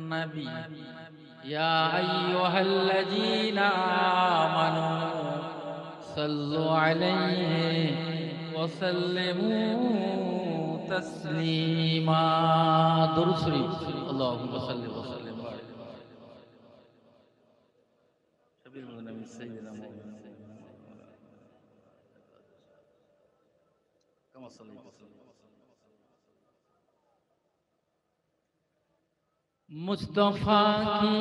النبي يا أيها الذين آمنوا صلوا عليه وسلموا تسليما درود شریف اللهم صل وسلم شبیہ النبی سیدنا محمد كما صليت وسلم مصطفیٰ کی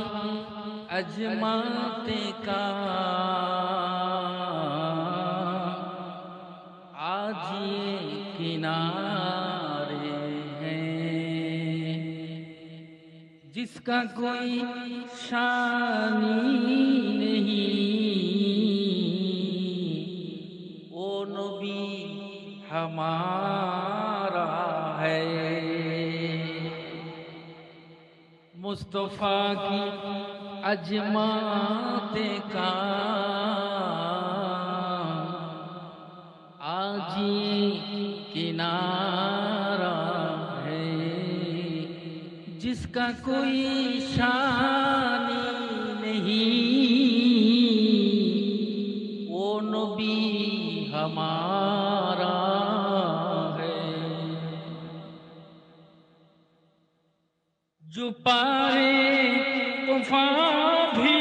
عظمت کا آج یہ کنارے ہیں جس کا کوئی شانی نہیں وہ نبی ہمارا ہے مصطفیٰ کی عظمت کا آج یہ کنارہ ہے جس کا کوئی شانی نہیں وہ نبی ہمارا ہے جو پائے طوفان بھی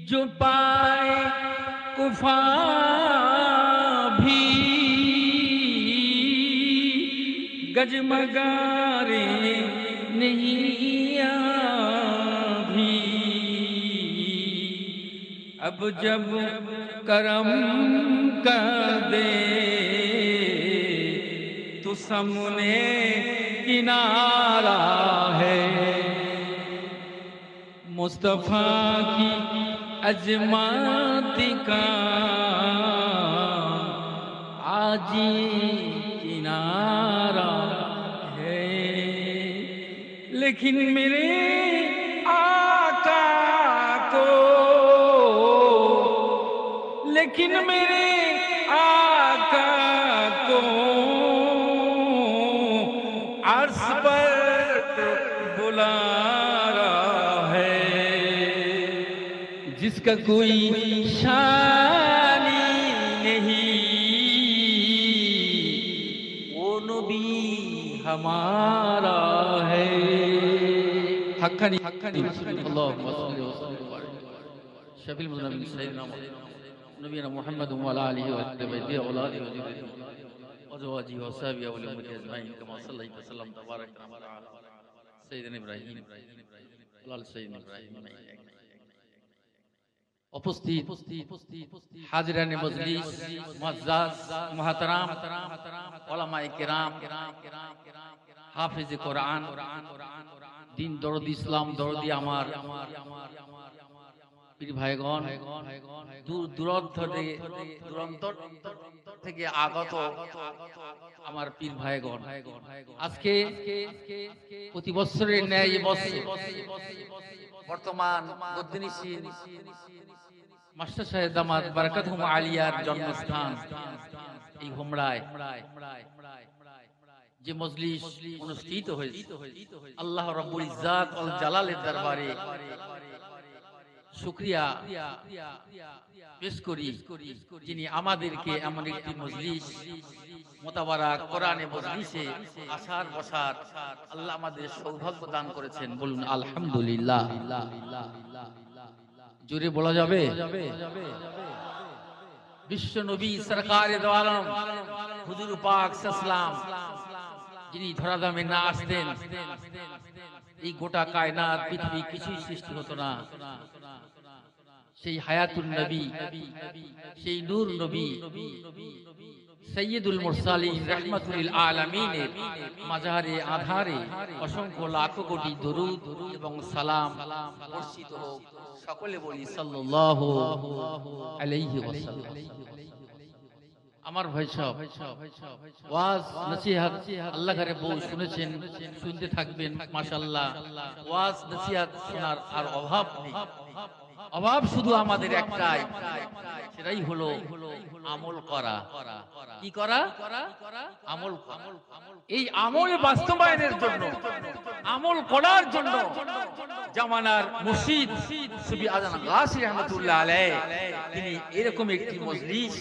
جو پائے طوفان بھی گجمگارے نہیں بھی اب جب کرم کر دے تو سامنے کنارہ ہے مصطفیٰ کی عظمت کا آج کنارہ ہے لیکن میرے آقا کو لیکن میرے آقا کو عرش پر بلا رہا ہے جس کا کوئی شانی نہیں وہ نبی ہمارا ہے حقانی اللہم صلی وسلم شفیع المذنبین سیدنا نبینا محمد وعلی آلہ وصحبہ اولادہ وزواجہ وصحبہ والامة اجمعین کما صلیت وسلم تبارک تعالی سیدنا ابراہیم لال سیدنا ابراہیم উপস্থিত হাজিরানে মজলিস মুআজ্জাজ মুহতারাম উলামায়ে কেরাম হাফেজে কোরআন দিন দরদি ইসলাম দরদি আমার পীর ভাইগণ দূর দূরান্ত থেকে আগত আমার পীর ভাইগণ আজকে প্রতি বছরের ন্যায় বছর বর্তমান গদ্দিনীশীল মাস্টার সাহেব দামাত বারাকাতুহুম আলিয়ার জন্মস্থান এই হোমরায় যে মজলিস অনুষ্ঠিত হয়েছে আল্লাহ রাব্বুল ইজ্জাত ওয়াল জালালের দরবারে শুকরিয়া পেশ করি যিনি আমাদেরকে এমন একটি মজলিস মোতাবারাক কোরআনে মজলিসে আসার বসার আল্লাহ আমাদের সৌভাগ্য দান করেছেন বলুন আলহামদুলিল্লাহ জোরে বলা যাবে বিশ্ব নবী সরকারে দো আলম হুজুর পাক সাল্লাল্লাহু যিনি ধরাধামে না আসতেন এই গোটা কায়নাত পৃথিবী কিছুই সৃষ্টি হতো না সেই হায়াতুন নবী সেই নূর নবী সৈয়দুল মুরসালিন রাহমাতুল লিল আলামিনের মাজারে আধারে অসংখ্য লাখো কোটি দরুদ এবং সালাম বর্ষিত হোক সকলে বলি সাল্লাল্লাহু আলাইহি ওয়াসাল্লাম আমার ভাই সব ওয়াজ নসিহত আল্লাহ ঘরে বউ শুনেছেন শুনতে থাকবেন মাশাআল্লাহ ওয়াজ নসিহত শোনার আর অভাব নেই অভাব শুধু আমাদের একটাই, সেটাই হলো আমল করা। কি করা? আমল করা। এই আমল বাস্তবায়নের জন্য, আমল করার জন্য জামানার মুর্শিদ সুফি আজান গাছি রহমাতুল্লাহ আলাইহি তিনি এরকম একটি মজলিস,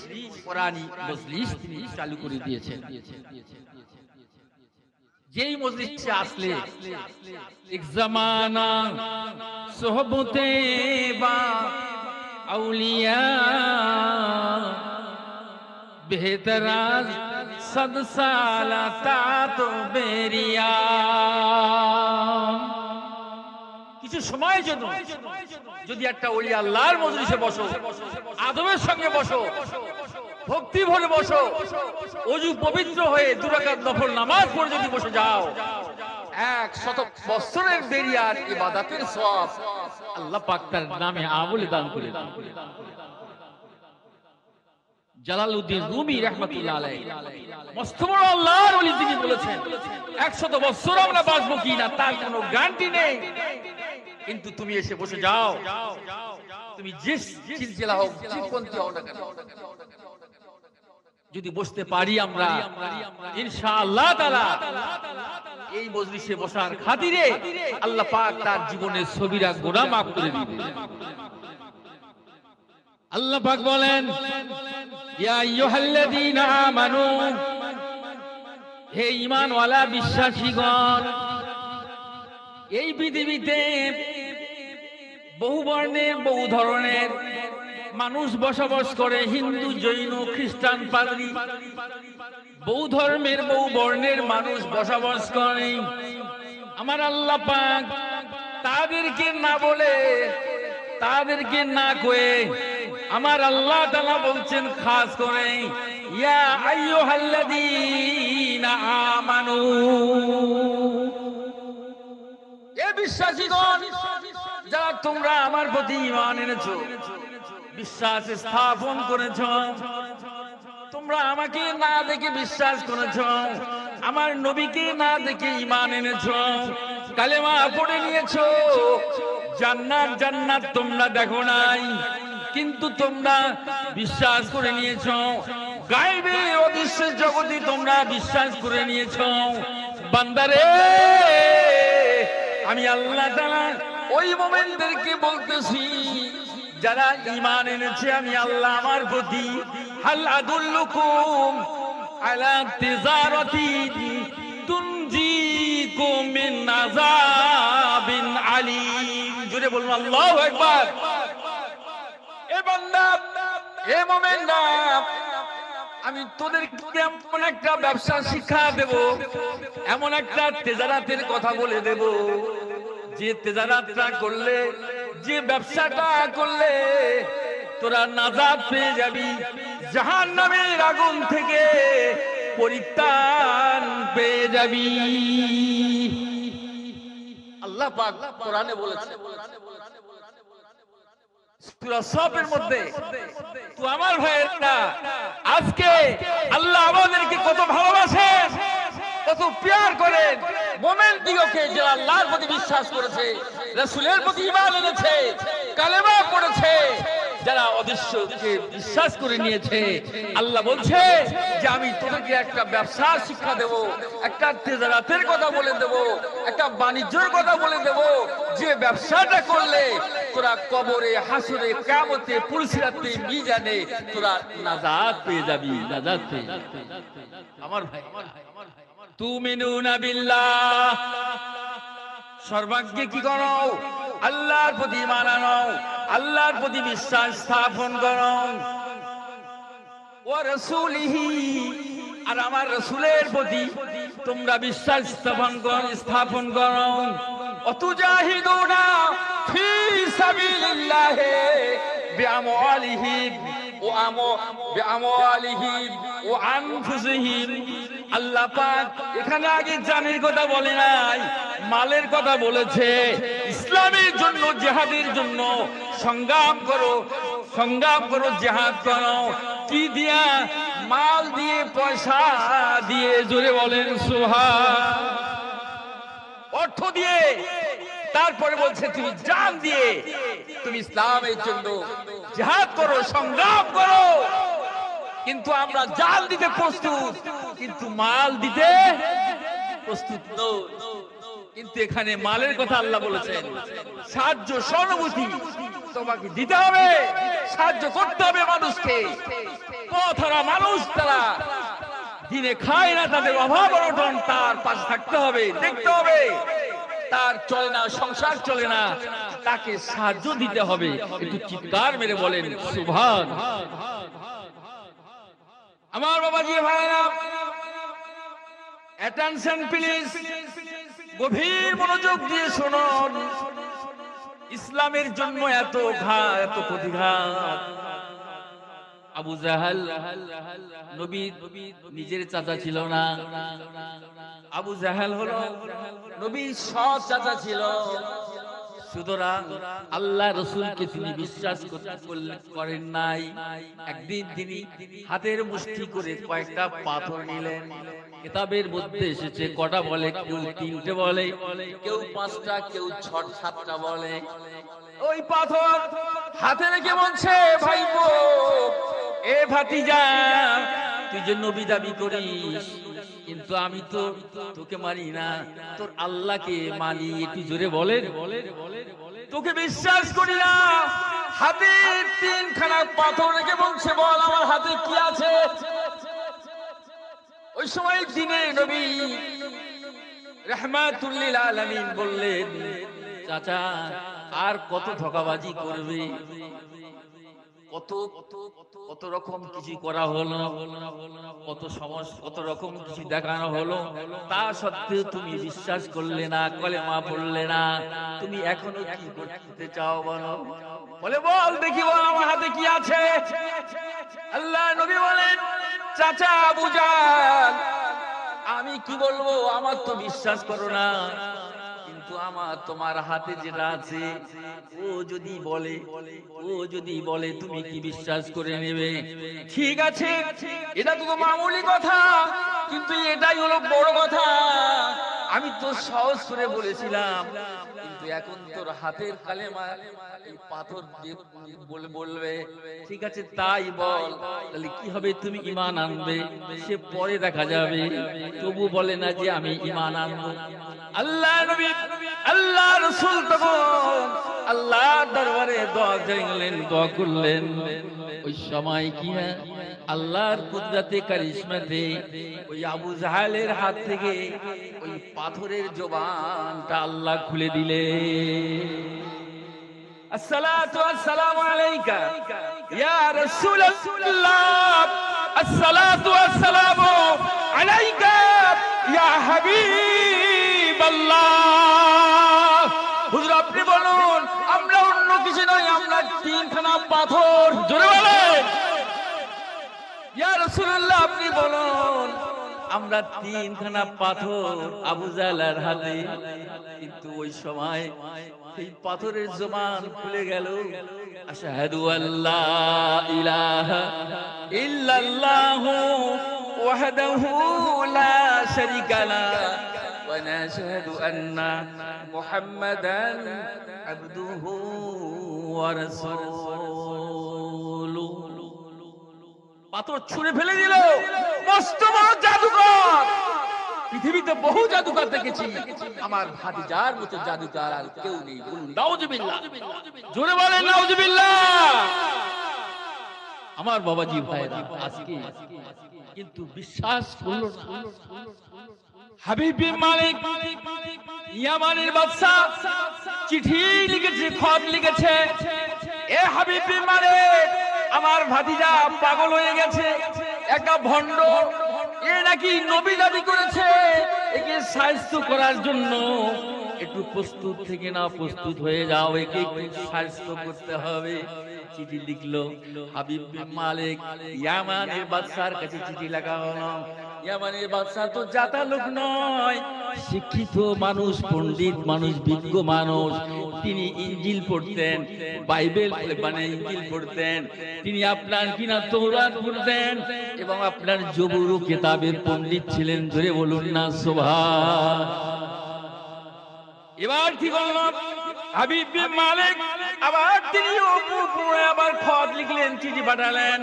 কোরআনী মজলিস তিনি চালু করে দিয়েছেন। যেই মজলিসে আসলে এক জামানা সোহবতে বা আউলিয়া বেহতরাজ সদ সালা তাতো বেরিয়া, কিছু সময়ের জন্য যদি একটা ওলি আল্লাহর মজলিসে বসো, আদবের সঙ্গে বসো, ভক্তি ভরে বসো, ওযু পবিত্র হয়ে 2 রাকাত নফল নামাজ পড়ে যদি বসে যাও, 100 বছরের বেরিয়ার ইবাদতের সওয়াব আল্লাহ পাক তার নামে আমলে দান করে দেন। জালালউদ্দিন রুমি রাহমাতুল্লাহ আলাইহি মস্ত বড় আল্লাহর ওলি তিনি বলেছেন 100 বছর আমরা বাঁচবো কিনা তার কোনো গ্যারান্টি নেই, কিন্তু তুমি এসে বসে যাও, তুমি যে সিলসিলা হোক, জীবপন্থী হও না কেন, যদি বসতে পারি আমরা ইনশাআল্লাহ তাআলা এই মজলিসে বসার খাতিরে আল্লাহ পাক তার জীবনের সবিরা গুনাহ মাফ করে দিবেন। আল্লাহ পাক বলেন, ইয়া আইয়ুহাল্লাযীনা আমানু, হে ঈমানওয়ালা বিশ্বাসীগণ, এই পৃথিবীতে বহু বর্ণের বহু ধরনের মানুষ বসবাস করে, হিন্দু, জৈন, খ্রিস্টান, পাদ্রী, বহু ধর্মের বহু বর্ণের মানুষ বসবাস করে। আমার আল্লাহ পাক তাদেরকে না বলে, তাদেরকে না কয়ে আমার আল্লাহ তাআলা বলছেন খাস করে, ইয়া আইয়ুহাল্লাযীনা আমানু, এ বিশ্বাসীগণ যারা তোমরা আমার প্রতি ঈমান এনেছো, বিশ্বাস স্থাপন করেছ, তোমরা আমাকে না দেখে বিশ্বাস করেছ, আমার নবীকে না দেখে ঈমান এনেছ, কালেমা পড়ে নিয়েছো, জান্নাত জান্নাত তোমরা দেখো নাই কিন্তু তোমরা বিশ্বাস করে নিয়েছো, গায়বে অদৃশ্য জগতে তোমরা বিশ্বাস করে নিয়েছো। বান্দারে, আমি আল্লাহ তাআলা ওই মুমিনদেরকে বলতেছি যারা ঈমান এনেছে আমি আল্লাহ আমার প্রতি, হাল আদুল্লুকুম আলা তিজারাতিন তুনজিকুম মিন আযাবিন আলীম, জোরে বলুন আল্লাহু আকবার। এ বান্দা, এ মুমিনরা, আমি তোদেরকে এমন একটা ব্যবসা শিক্ষা দেব, এমন একটা তেজারাতের কথা বলে দেব, যে তেজারাতটা করলে, যে ব্যবসাটা করলে তোরা নাজাত পেয়ে যাবি, জাহান্নামের আগুন থেকে পরিত্রাণ পেয়ে যাবি। আল্লাহ পাক কোরআনে বলেছে, সূরা সফের মধ্যে। তো আমার ভাইয়েরা, আজকে আল্লাহ আমাদেরকে কত ভালোবাসেন, কত প্যার করেন মুমিন দিগকে, যারা আল্লাহর প্রতি বিশ্বাস করেছে, রাসূলের প্রতি ঈমান এনেছে, কালেমা পড়েছে, যারা অদৃশ্যকে বিশ্বাস করে নিয়েছে। আল্লাহ বলছে যে আমি তোদেরকে একটা ব্যবসার শিক্ষা দেব, একটা তেজারাতের কথা বলে দেব, একটা বাণিজ্যের কথা বলে দেব, যে ব্যবসাটা করলে তোরা কবরে, হাসরে, কিয়ামতে, পুলসিরাতে, মিজানে তোরা নাজাত পেয়ে যাবি, নাজাত পেয়ে যাবি। আমার ভাই, তুমিনুনা বিল্লাহ, সর্বাগ্যে কি করো? আল্লাহর প্রতি ঈমান আনো, আল্লাহর প্রতি বিশ্বাস স্থাপন করো, ওয়া রাসূলিহি, আর আমার রাসূলের প্রতি তোমরা বিশ্বাস স্থাপন করো, অতুজাহিদুনা ফি সাবিলিল্লাহি বিআমওয়ালিহি ওয়া আনফুসিহিম। আল্লাহ পাক এখানে আগে জানের কথা বলে নাই, মালের কথা বলেছে। ইসলামের জন্য, জিহাদের জন্য সংগ্রাম করো, সংগ্রাম করো, জিহাদ করো। কি দিয়া? মাল দিয়ে, পয়সা দিয়ে, জোরে বলেন সুবহান। অর্থ দিয়ে, তারপরে বলছে তুমি জান দিয়ে তুমি ইসলামের জন্য জিহাদ করো, সংগ্রাম করো। কিন্তু আমরা জান দিতে প্রস্তুত, কিন্তু মাল দিতে প্রস্তুত নই। কিন্তু এখানে মালের কথা আল্লাহ বলেছেন, সাহায্য সহানুভূতি তোমাকে দিতে হবে, সাহায্য করতে হবে মানুষকে। পথহারা মানুষ তারা দিনে খায় না, তাদের অভাব অনটন, তার পাশে থাকতে হবে, দেখতে হবে। তার চলে না, সংসার চলে না, তাকে সাহায্য দিতে হবে। একটু চিৎকার মেরে বলেন সুবহান। আমার বাবাজি ভাইরা, অ্যাটেনশন প্লিজ, গভীর মনোযোগ দিয়ে শুনুন। ইসলামের জন্য এত এত প্রতিঘাত। আবু জাহাল নবীর নিজের চাচা ছিল না, আবু জাহাল হলো নবীর সৎ চাচা ছিল। সুতরাং আল্লাহ রসুলকে তিনি বিশ্বাস করেন নাই। একদিন তিনি হাতের মুষ্টি করে কয়েকটা পাথর নিলেন। কিতাবের মধ্যে এসেছে কটা বলে, কেউ 3টে বলে, কেউ 5টা, কেউ 6-7টা বলে। ওই পাথর হাতে রেখে বলছে, ভাইপো, এ ভাতিজা, তুই যে নবী দাবি করিস, কিন্তু আমি তো তোকে মানি না, তোর আল্লাহকে মানি। একটু জোরে বলেন, তোকে বিশ্বাস করি না। হাতে 3খানা পাথর রেখে বলছে, বল আমার হাতে কি আছে। ওই সময় দিনে নবী রাহমাতুল লিল আলামিন বললেন, চাচা আর কত ধোঁকাবাজি করবে, কত রকম কিছু করা হলো, কত সমস্যা, কত রকম কিছু দেখানো হলো, তা সত্ত্বেও তুমি বিশ্বাস করলে না, কলেমা পড়লে না, তুমি এখনো কি করতে চাও বলো। বলে, বল দেখি, বল আমার হাতে কি আছে। আল্লাহ নবী বলেন, চাচা আবু জাহল, আমি কি বলবো, আমার তো বিশ্বাস করো না, কিন্তু আমার তোমার হাতে যেটা আছে, ও যদি বলে তুমি কি বিশ্বাস করে নেবে। ঠিক আছে, এটা তো মামুলি কথা, কিন্তু এটাই হলো বড় কথা। আমি তো সহজ করে বলেছিলাম, কিন্তু এখন তোর হাতের কালেমা এই পাথর দিয়ে বলবে। ঠিক আছে, তাই বল, তাহলে কি হবে, তুমি ঈমান আনবে, সে পরে দেখা যাবে। তবু বলে না যে আমি ঈমান আনবো। আল্লাহ নবী, আল্লাহ রাসূল তখন আল্লাহর দরবারে দোয়া চাইলেন, দোয়া করলেন। ওই সময় কি হয়, আল্লাহর কুদরতে কারিশমাতে ওই আবু জাহেলের হাত থেকে ওই পাথরের জবানটা আল্লাহ খুলে দিলেন। আসসালাতু ওয়াসসালামু আলাইকা ইয়া রাসূলুল্লাহ, আসসালাতু ওয়াসসালামু আলাইকা ইয়া হাবিবাল্লাহ। হুজুর আপনি বলুন, আমরা অন্য কিছু নয়, আমরা 3খানা পাথর। জোরে বলেন, ইয়া রাসূলুল্লাহ আপনি বলুন, আমরা 3খানা পাথর আবু জাহলের হাতে। কিন্তু ওই সময় এই পাথরের জবান খুলে গেল। আশহাদু আল্লা ইলাহা ইল্লাল্লাহু ওয়াহদাহু লা শারীকা লাহু ওয়া নাশহাদু আন্না মুহাম্মাদান আবদুহু ওয়া রাসূলুহু। পাথর ছুঁড়ে ফেলে দিল। মস্ত বড় জাদুকর। পৃথিবীতে বহু জাদুকর দেখেছি, আমার ভাতিজার মতো জাদুকর আর কেউ নেই। বলুন নাউজুবিল্লাহ, জোরে বলেন নাউজুবিল্লাহ। আমার বাবাজি ভাইরা, আজকে কিন্তু বিশ্বাস করলো না। হাবিব বিন মালিক ইয়ামানের বাদশা চিঠি লিখেছে, খত লিখেছে, এ হাবিব বিন মালিক, আমার ভাতিজা পাগল হয়ে গেছে, একটা ভণ্ড, এ নাকি নবী দাবি করেছে, একে সাহায্য করার জন্য একটু প্রস্তুত থেকে না, প্রস্তুত হয়ে যাও, একে সাহায্য করতে হবে। চিঠি লিখলো হাবিব বিন মালিক ইয়ামানের বাদশার কাছে চিঠি লেখা হলো। ইয়ামানের বাদশা তো জাতা লোক নয়, শিক্ষিত মানুষ, পণ্ডিত মানুষ, বিজ্ঞ মানুষ। তিনি ইনজিল পড়তেন, বাইবেল মানে ইনজিল পড়তেন, তিনি আপনার কিনা তৌরাত পড়তেন, এবং আপনার জবুর ও কিতাবের পণ্ডিত ছিলেন। ধরে বলুন না সুবহান। এবার কি করলো হাবিব বিন মালিক, আবার তিনি উপরে আবার খত লিখলেন, চিঠি পাঠালেন,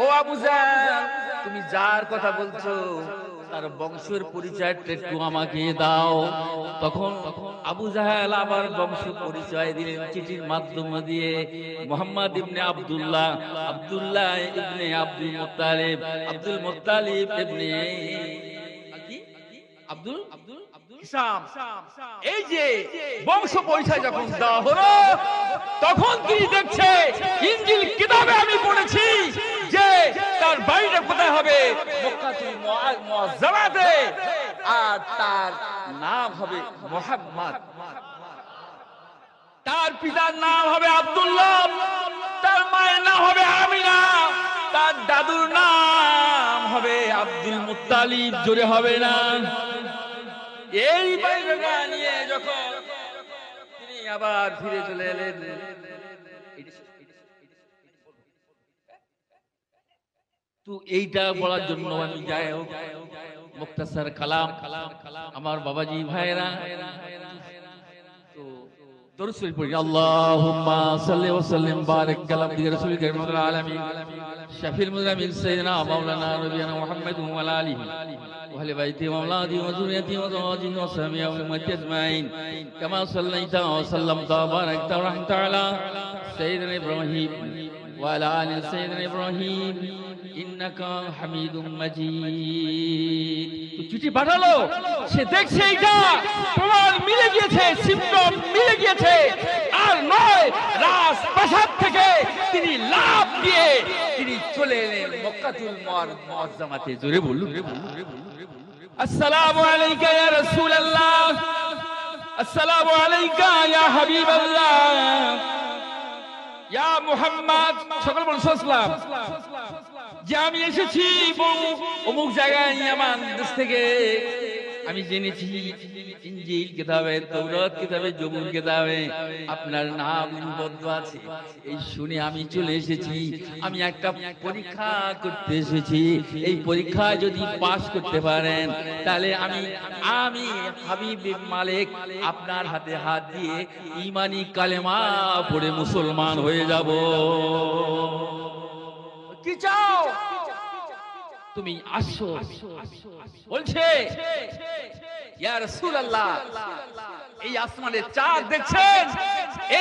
ও আবু জাহল তুমি যার কথা বলছো তার বংশের পরিচয়টা একটু আমাকে দাও। তখন আবু জাহেল আবার বংশ পরিচয় দিলেন চিঠির মাধ্যমে দিয়ে, মুহাম্মদ ইবনে আব্দুল্লাহ, আব্দুল্লাহ ইবনে আব্দুল মুত্তালিব, আব্দুল মুত্তালিব ইবনে আব্দুল হিসাম। এই যে বংশ পরিচয় যখন দেওয়া হলো, তখন তিনি দেখছে ইনজিল কিতাবে আমি পড়েছি যে তার বাড়িটা কোথায় হবে, মক্কাতুল মুআজ্জামাতে, আর তার নাম হবে মুহাম্মদ, তার পিতার নাম হবে আব্দুল্লাহ, তার মায়ের নাম হবে আমিনা, তার দাদুর নাম হবে আব্দুল মুত্তালিব। জোরে হবে না? এই বাড়িটা নিয়ে যখন তিনি আবার ফিরে চলে এলেন, তো এইটা বলার জন্য আমি যাই হোক মুক্তাসার কালাম আমার বাবাজি ভাইরা, তো দরুদ শরীফ পড়ি। আল্লাহুম্মা সাল্লি ওয়া সাল্লিম বারিক আলা রাসূলিল কারীম ওয়া আলামিন শাফিল মুজামিল সাইয়্যিদিনা মাওলানা নবিয়ানা মুহাম্মদ ওয়া আলা আলিহি ওয়া আহলি বাইতি ওয়া আওলাদি ওয়া যুররিয়াতি ওয়া যাওয়াজিহি ওয়া সাহবিহি ওয়া উম্মতি আজমাইন কামা সাল্লাইতা ওয়া সাল্লামতা ওয়া বারাকতা ওয়া রাহমাতা আলা সাইয়্যিদিনা ইব্রাহিম ওয়া আলা আলি সাইয়্যিদিনা ইব্রাহিম ইন্নাকা হামিদুম মাজিদ। তো চিঠি পাঠালো, সে দেখছে এইটা প্রমাণ মিলে গিয়েছে, সিম্পটম মিলে গিয়েছে, আর নয় রাজপ্রাসাদ থেকে তিনি লাফ দিয়ে তিনি চলে এলেন মক্কাতুল মুআজ্জামাতে। জোরে বলুন, আসসালামু আলাইকা ইয়া রাসূলুল্লাহ, আসসালামু আলাইকা ইয়া হাবিবাল্লাহ, ইয়া মুহাম্মদ। সকল বলুন সাল্লাম। যে আমি এসেছি অমুক জায়গায় ইয়ামান দেশ থেকে, আমি জেনেছি ইনজিল কিতাবে, তাওরাত কিতাবে, জবুর কিতাবে আপনার নাম লিপিবদ্ধ আছে। এই শুনে আমি চলে এসেছি, আমি একটা পরীক্ষা করতে এসেছি। এই পরীক্ষায় যদি পাস করতে পারেন তাহলে আমি হাবিব বিন মালিক আপনার হাতে হাত দিয়ে ঈমানি কালেমা পড়ে মুসলমান হয়ে যাব। কি চাও তুমি? আসো। বলছে ইয়া রাসূলুল্লাহ, এই আসমানের চাঁদ দেখছেন,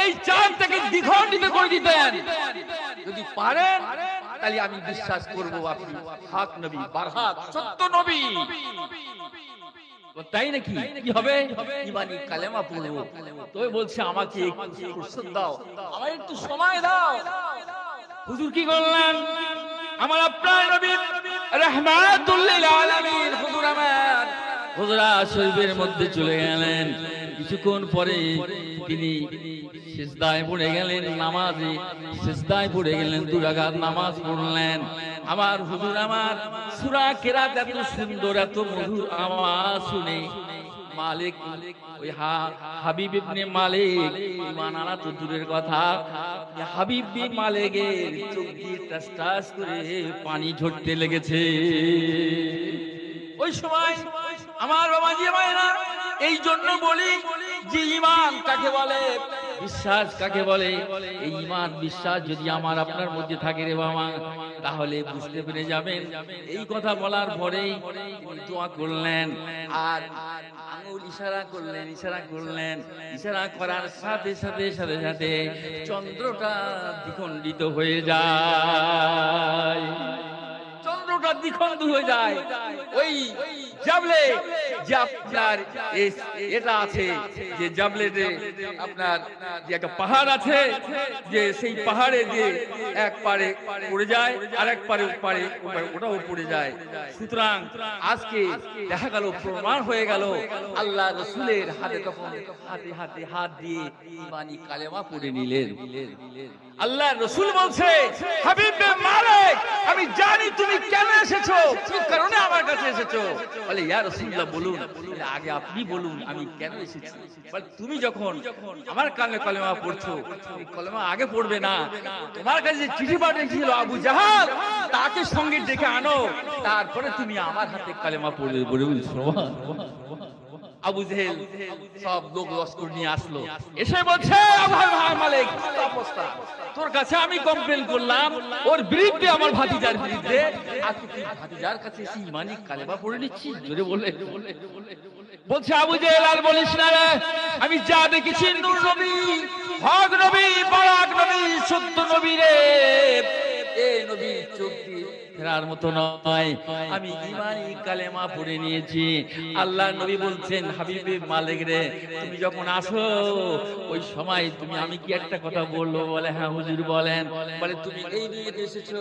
এই চাঁদটাকে দ্বিখণ্ডিত করে দিতেন, যদি পারেন তাহলে আমি বিশ্বাস করব আপনি হক নবী, বারহাক সত্য নবী। তাই নাকি? কি হবে? ঈমানি কালেমা পড়বো। তো বলছে আমাকে একটু ফুরসত দাও, আমাকে একটু সময় দাও। হুজুর কি করলেন? আমার আপনার নবী রাহমাতুল লিল আলামিন হুজরা শরীফের মধ্যে চলে গেলেন। কিছুক্ষণ পরে তিনি সিজদায় পড়ে গেলেন, নামাজে সিজদায় পড়ে গেলেন, 2 রাকাত নামাজ পড়লেন। আমার হুজুর আমার সূরা কেরাত এত সুন্দর, এত মধুর আওয়াজ শুনে মালিক, ওই হাবিব ইবনে মালিক ঈমান আনা তো দূরের কথা, হাবিব বিন মালিকের চোখ দিয়ে টাস টাস করে পানি ঝরতে লেগেছে। ওই সময় আমার বাবাজি ভাইরা, এই জন্য বলি যে ঈমান কাকে বলে, বিশ্বাস কাকে বলে। এই ঈমান বিশ্বাস যদি আমার আপনার মধ্যে থাকে রে বাবা, তাহলে বুঝতে পেরে যাবেন। এই কথা বলার পরেই দোয়া করলেন, আর আঙ্গুল ইশারা করলেন, ইশারা করলেন। ইশারা করার সাথে সাথে সাথে সাথে চন্দ্রটা দ্বিখণ্ডিত হয়ে যায়, চন্দ্রটা দ্বিখণ্ডিত হয়ে যায়। ওই জাবলে যে আপনার এটা আছে, যে জাবলেতে আপনার যে একটা পাহাড় আছে, যে সেই পাহাড়ে যে এক পারে পড়ে যায় আর এক পারে ওটাও পড়ে যায়। সুতরাং আজকে দেখা গেল, প্রমাণ হয়ে গেল, আল্লাহ রাসূলের হাতে তখন হাতে হাতে হাত দিয়ে ঈমানি কালেমা পড়ে নিলেন। আল্লাহ রাসূল বলছে, হাবিব বিন মালিক, আমি জানি তুমি কেন এসেছো, কি কারণে আমার কাছে এসেছো। বলে ইয়া রাসূলুল্লাহ বলুন। আগে আপনি বলুন আমি কেন এসেছি। বলে তুমি যখন আমার কানে কালেমা পড়ছো, তুমি কালেমা আগে পড়বে না, তোমার কাছে যে চিঠি পাঠিয়েছিল আবু জাহাল, তাকে সঙ্গে ডেকে আনো, তারপরে তুমি আমার হাতে কালেমা পড়বে। বলে সুবহানাল্লাহ। আবু জেহেল সব লোক লস্কর নিয়ে আসলো, এসে বলছে ভাই মালিক কি অবস্থা, তোর কাছে আমি কমপ্লেন করলাম ওর বিরুদ্ধে, আমার ভাতিজার বিরুদ্ধে, আর তুই ভাতিজার কাছে এসে ইমানি কালেমা পড়ে নিচ্ছিস। জোরে বলে বলছে আবু জেহেল আর বলিস না রে, আমি যা দেখেছি নূর নবী, হক নবী, বারাক নবী, সত্য নবী রে, এই নবীর চোখ দিয়ে ফেরার মতো নয়। আমি ইমানি কালেমা পড়ে নিয়েছি। আল্লাহ নবী বলছেন হাবিবে মালিক রে, তুমি যখন আসো ওই সময় তুমি আমি কি একটা কথা বলবো? বলে হ্যাঁ হুজুর বলেন। বলে তুমি এই নিয়ে এসেছো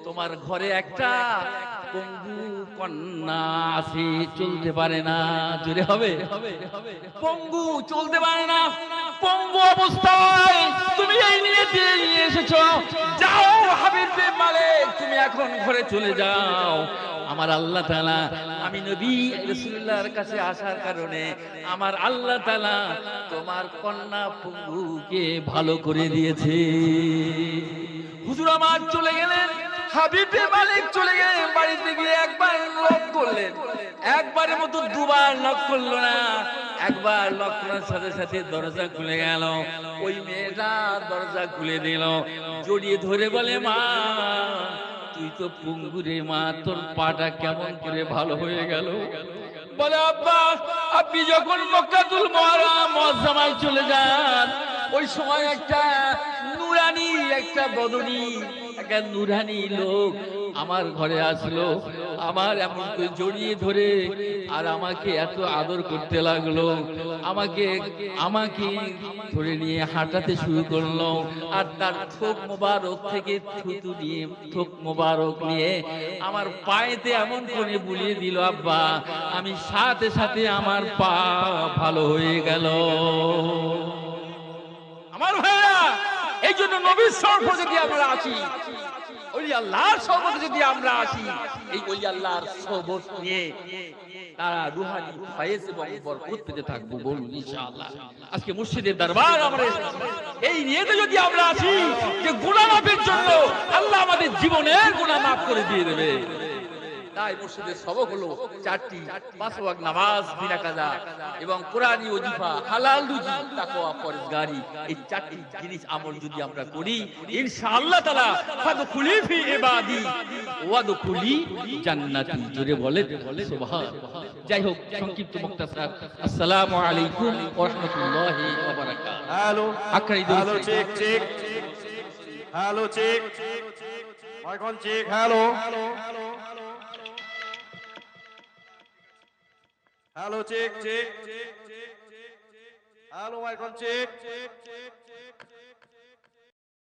তোমার ঘরে একটা পঙ্গু কন্যা আছে, চলতে পারে না। জোরে হবে, পঙ্গু চলতে পারে না, পঙ্গু অবস্থায় তুমি এই নিয়ে এসেছো। যাও হাবিবে মালিক, তুমি এখন ঘরে চলে যাও। আমার আল্লাহ তাআলা, আমি নবী রাসূলুল্লাহর কাছে আসার কারণে আমার আল্লাহ তাআলা তোমার কন্যা পঙ্গুকে ভালো করে দিয়েছে। হুজুর আমার চলে গেলেন, হাবিবে মালিক চলে গেলেন, বাড়িতে গিয়ে একবার লক করলেন, একবারের মতো দুবার লক করলো না, একবার লক করার সাথে সাথে দরজা খুলে গেল। ওই মেয়েটা দরজা খুলে দিল, জড়িয়ে ধরে বলে মা তুই তো পঙ্গুরে মা, তোর পাটা কেমন করে ভালো হয়ে গেল? বলে আব্বা আপনি যখন মক্কাতুল মুআজ্জামায় চলে যান ওই সময় একটা নুরানি, একটা বদনী, একটা নুরানি লোক আমার ঘরে আসলো, আমার এমন করে জড়িয়ে ধরে আর আমাকে এত আদর করতে লাগলো, আমাকে ধরে নিয়ে হাঁটাতে শুরু করলো, আর তার থোক মোবারক থেকে থুতু নিয়ে, থোক মোবারক নিয়ে আমার পায়েতে এমন করে বুলিয়ে দিল আব্বা, আমি সাথে সাথে আমার পা ভালো হয়ে গেল। আমার ভাইরা, এই জন্য নবীর সহবতে যদি আমরা আছি, ওলি আল্লাহর সহবতে যদি আমরা আছি, এই ওলি আল্লাহর সহবত নিয়ে তারা রুহানি ফায়েজ এবং বরকত পেতে থাকবো। বলুন ইনশাআল্লাহ। আজকে মুর্শিদের দরবার আমরা এই নিয়তে যদি আমরা আছি যে গুনাহ মাফের জন্য আল্লাহ আমাদের জীবনের গুনাহ মাফ করে দিয়ে দেবে, তাই মুর্শিদের সবক হলো চারটি: পাঁচ ওয়াক্ত নামাজ বিনা কাজা, এবং কোরআনী ওজিফা, হালাল রুজি, তাকওয়া, পরহেজগারি। এই চারটি জিনিস আমল যদি আমরা করি ইনশাআল্লাহ তাআলা ফাদখুলি ফি ইবাদি ওয়াদখুলি জান্নাতি। জোরে বলে সুবহানাল্লাহ। যাই হোক, সংক্ষিপ্ত মুক্তাসার। আসসালামু আলাইকুম ওয়া রাহমাতুল্লাহি ওয়া বারাকাতুহু। Hello hello, check check, hello check, microphone check, hello hello check check, hello microphone check.